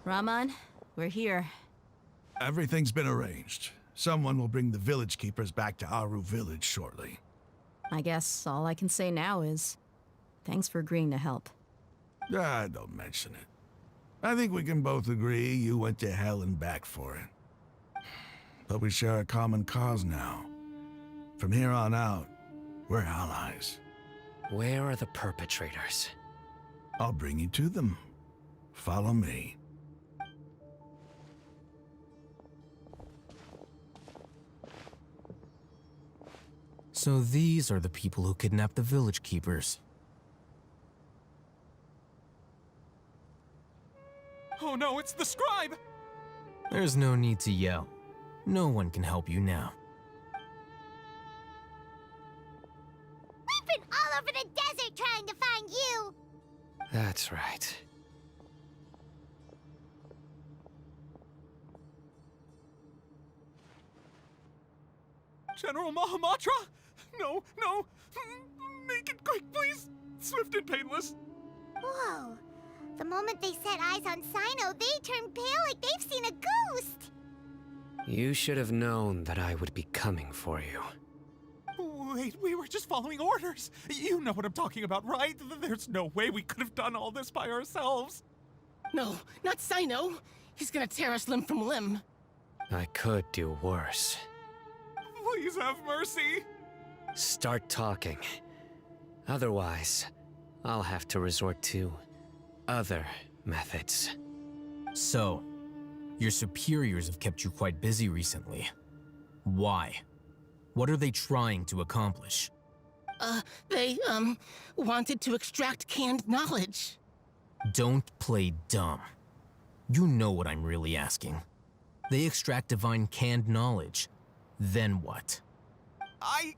Raman, we're here. Everything's been arranged. Someone will bring the village keepers back to Aru village shortly. I guess all I can say now is thanks for agreeing to help. Don't mention it. I think we can both agree you went to hell and back for it. But we share a common cause now. From here on out, we're allies. Where are the perpetrators? I'll bring you to them. Follow me. So these are the people who kidnapped the village keepers. Oh no, it's the scribe! There's no need to yell. No one can help you now. We've been all over the desert trying to find you! That's right. General Mahamatra? No, no! Make it quick, please! Swift and painless! Whoa. The moment they set eyes on Sino, they turn pale like they've seen a ghost! You should have known that I would be coming for you. Wait, we were just following orders! You know what I'm talking about, right? There's no way we could have done all this by ourselves! No, not Sino. He's gonna tear us limb from limb. I could do worse. Please have mercy! Start talking. Otherwise, I'll have to resort to other methods. So, your superiors have kept you quite busy recently. Why? What are they trying to accomplish? They wanted to extract canned knowledge. Don't play dumb. You know what I'm really asking. They extract divine canned knowledge. Then what? I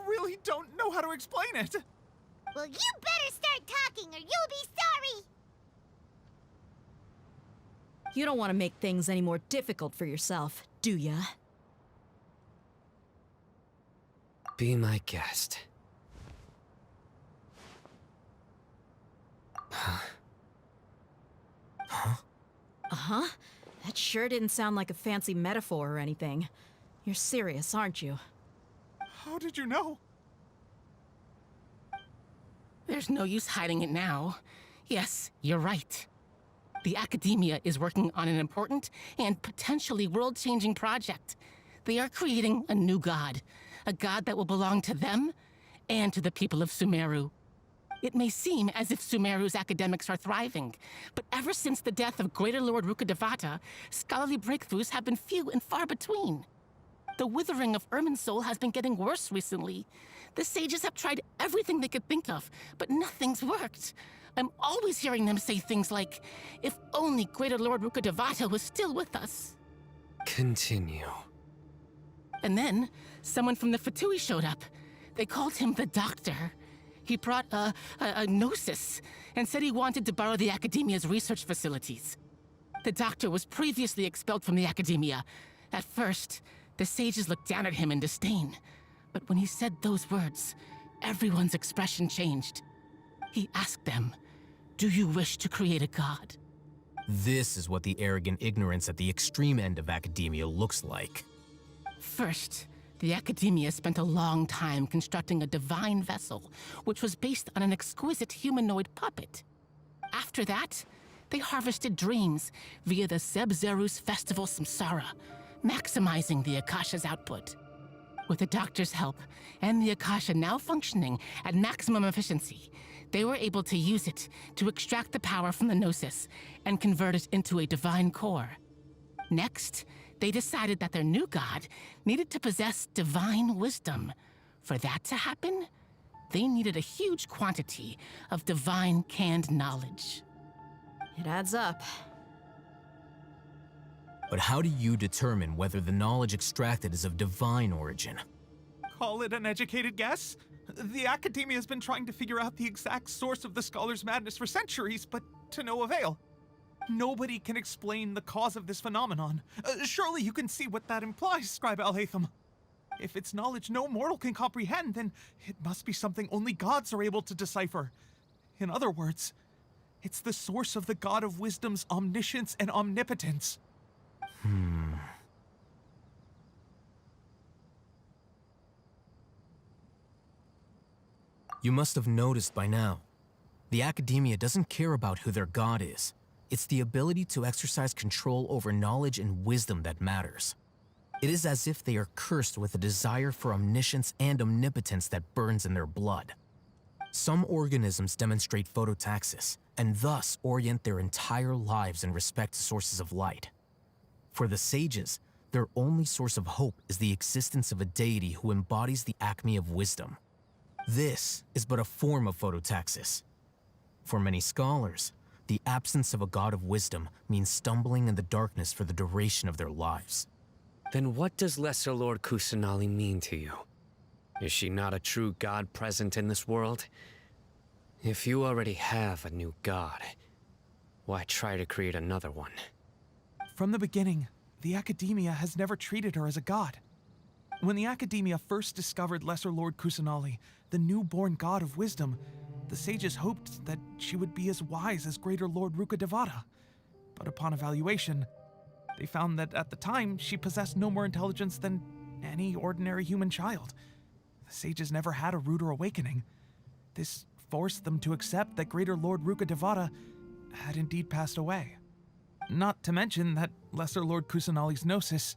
really don't know how to explain it! Well, you better start talking or you'll be sorry! You don't want to make things any more difficult for yourself, do ya? Be my guest. Uh-huh. That sure didn't sound like a fancy metaphor or anything. You're serious, aren't you? How did you know? There's no use hiding it now. Yes, you're right. The Academia is working on an important and potentially world-changing project. They are creating a new god. A god that will belong to them and to the people of Sumeru. It may seem as if Sumeru's academics are thriving, but ever since the death of Greater Lord Rukkhadevata, scholarly breakthroughs have been few and far between. The withering of Irminsul has been getting worse recently. The sages have tried everything they could think of, but nothing's worked. I'm always hearing them say things like, if only Greater Lord Rukkhadevata was still with us. Continue. And then, someone from the Fatui showed up. They called him the Doctor. He brought a gnosis and said he wanted to borrow the Academia's research facilities. The Doctor was previously expelled from the Academia. At first, the sages looked down at him in disdain. But when he said those words, everyone's expression changed. He asked them, "Do you wish to create a god?" This is what the arrogant ignorance at the extreme end of academia looks like. First, the Academia spent a long time constructing a divine vessel, which was based on an exquisite humanoid puppet. After that, they harvested dreams via the Zeb-Zerus Festival Samsara, maximizing the Akasha's output. With the Doctor's help, and the Akasha now functioning at maximum efficiency, they were able to use it to extract the power from the Gnosis and convert it into a divine core. Next, they decided that their new god needed to possess divine wisdom. For that to happen, they needed a huge quantity of divine canned knowledge. It adds up. But how do you determine whether the knowledge extracted is of divine origin? Call it an educated guess? The Academia has been trying to figure out the exact source of the Scholar's madness for centuries, but to no avail. Nobody can explain the cause of this phenomenon. Surely you can see what that implies, Scribe Al-Haytham. If it's knowledge no mortal can comprehend, then it must be something only gods are able to decipher. In other words, It's the source of the God of Wisdom's omniscience and omnipotence. You must have noticed by now. The Academia doesn't care about who their god is. It's the ability to exercise control over knowledge and wisdom that matters. It is as if they are cursed with a desire for omniscience and omnipotence that burns in their blood. Some organisms demonstrate phototaxis, and thus orient their entire lives in respect to sources of light. For the sages, their only source of hope is the existence of a deity who embodies the acme of wisdom. This is but a form of phototaxis. For many scholars, the absence of a god of wisdom means stumbling in the darkness for the duration of their lives. Then what does Lesser Lord Kusanali mean to you? Is she not a true god present in this world? If you already have a new god, why try to create another one? From the beginning, the Academia has never treated her as a god. When the Academia first discovered Lesser Lord Kusanali, the newborn god of wisdom, the sages hoped that she would be as wise as Greater Lord Rukkhadevata. But upon evaluation, they found that at the time she possessed no more intelligence than any ordinary human child. The sages never had a ruder awakening. This forced them to accept that Greater Lord Rukkhadevata had indeed passed away. Not to mention that Lesser Lord Kusanali's gnosis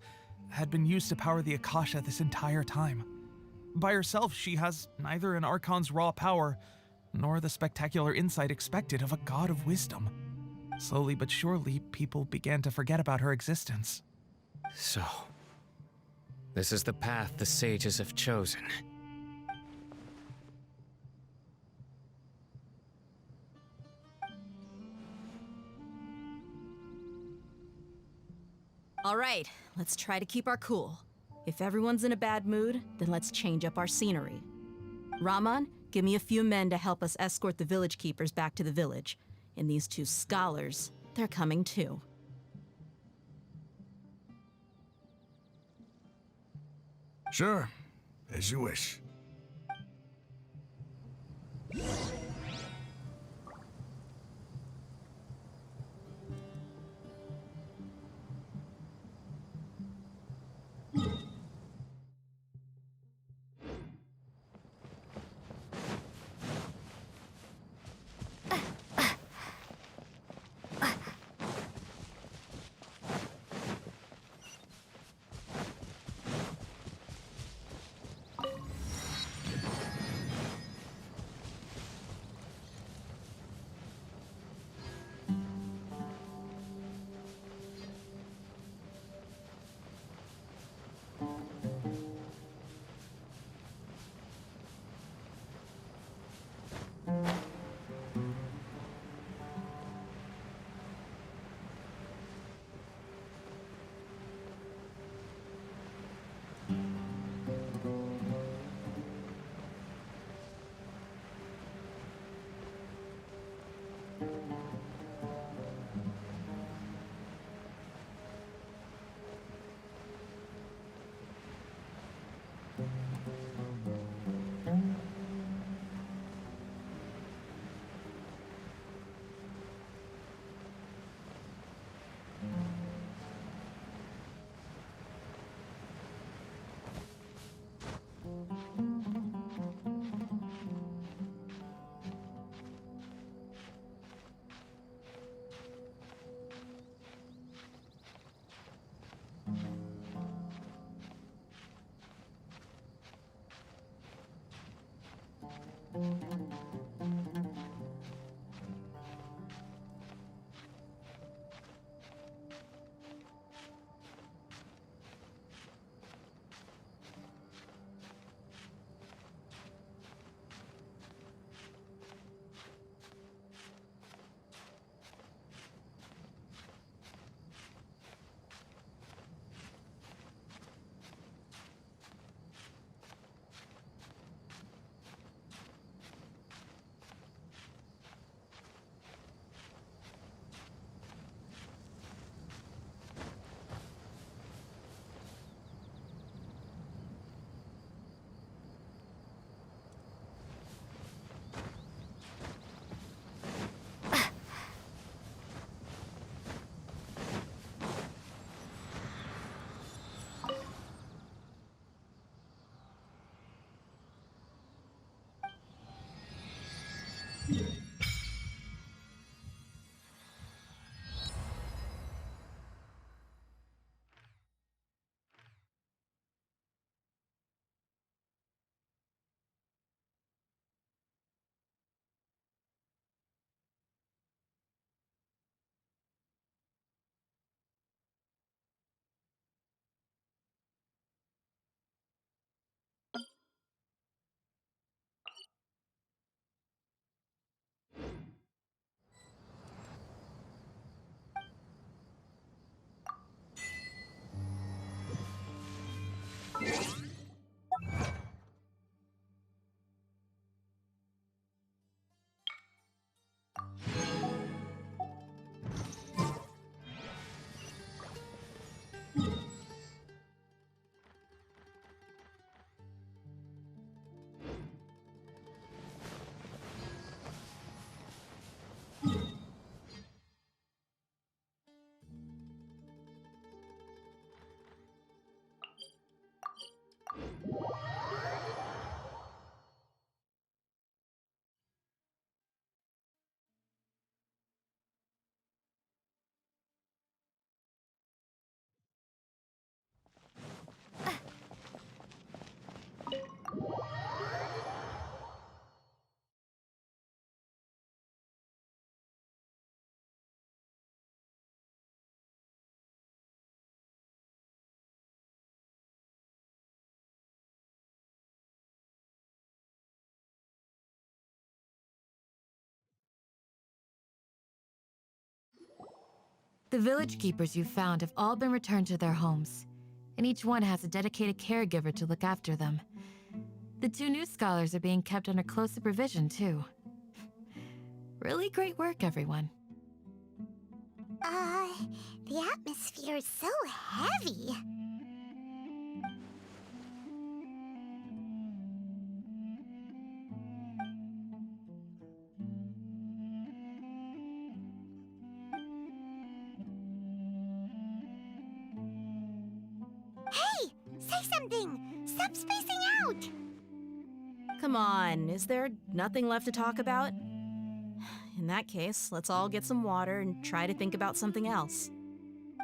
had been used to power the Akasha this entire time. By herself, she has neither an Archon's raw power, nor the spectacular insight expected of a god of wisdom. Slowly but surely, people began to forget about her existence. So, this is the path the sages have chosen. All right, let's try to keep our cool. If everyone's in a bad mood, then let's change up our scenery. Raman, give me a few men to help us escort the village keepers back to the village. And these two scholars, they're coming too. Sure, as you wish. The village keepers you found have all been returned to their homes, and each one has a dedicated caregiver to look after them. The 2 new scholars are being kept under close supervision, too. Really great work, everyone. The atmosphere is so heavy. Hey! Say something! Stop spacing out! Come on, is there nothing left to talk about? In that case, let's all get some water and try to think about something else.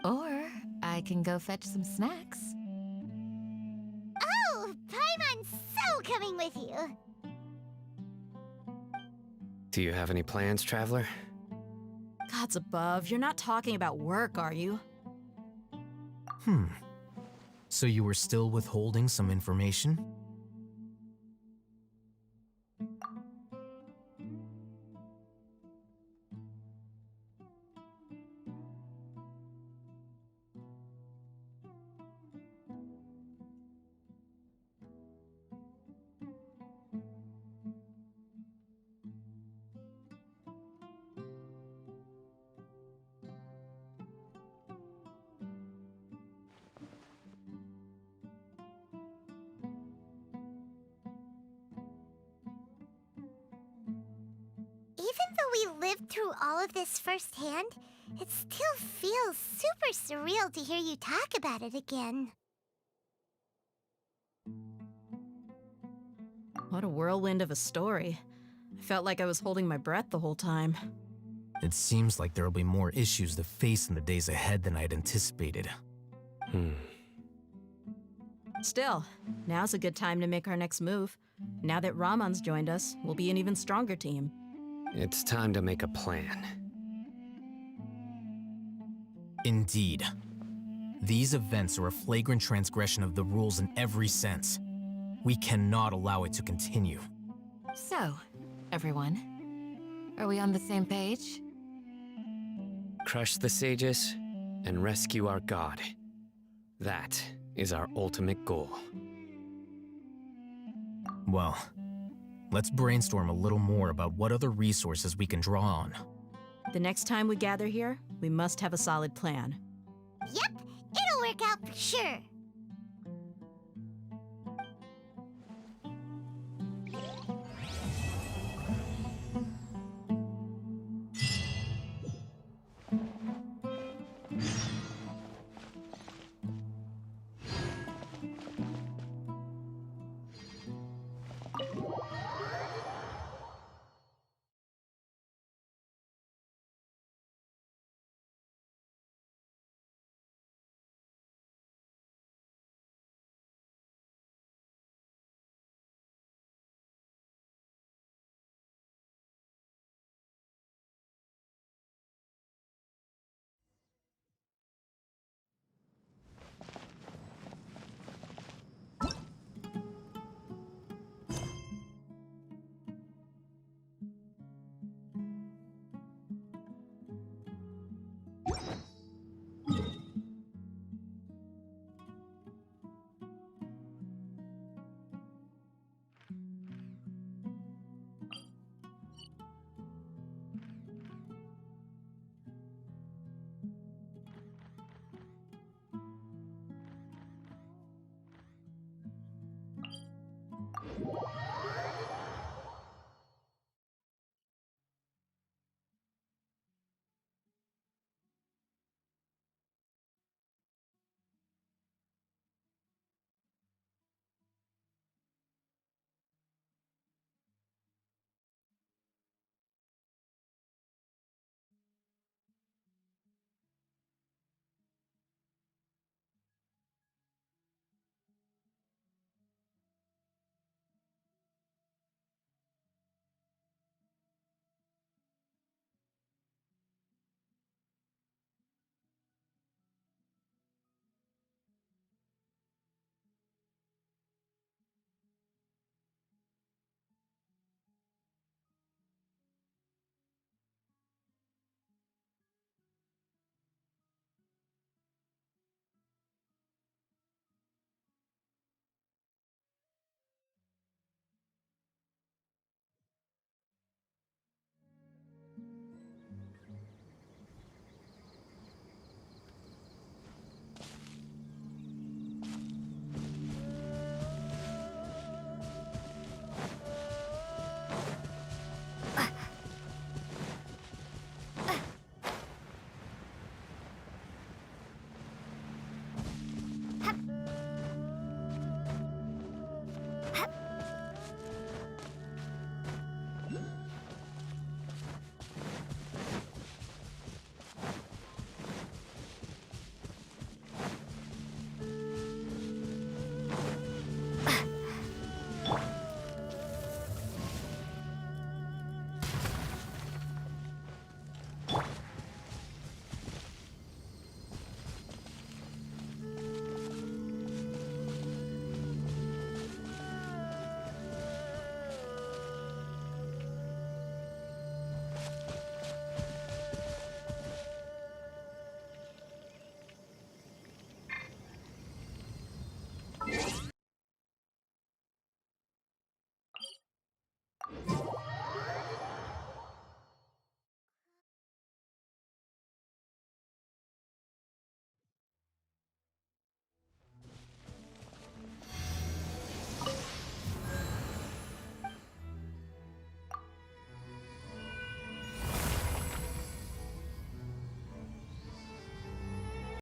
Or I can go fetch some snacks. Oh, Paimon's so coming with you! Do you have any plans, Traveler? Gods above, you're not talking about work, are you? So you were still withholding some information? Even though we lived through all of this firsthand, it still feels super surreal to hear you talk about it again. What a whirlwind of a story. I felt like I was holding my breath the whole time. It seems like there'll be more issues to face in the days ahead than I'd anticipated. Still, now's a good time to make our next move. Now that Ramon's joined us, we'll be an even stronger team. It's time to make a plan. Indeed. These events are a flagrant transgression of the rules in every sense. We cannot allow it to continue. So, everyone, are we on the same page? Crush the sages and rescue our god. That is our ultimate goal. Well, let's brainstorm a little more about what other resources we can draw on. The next time we gather here, we must have a solid plan. Yep, it'll work out for sure.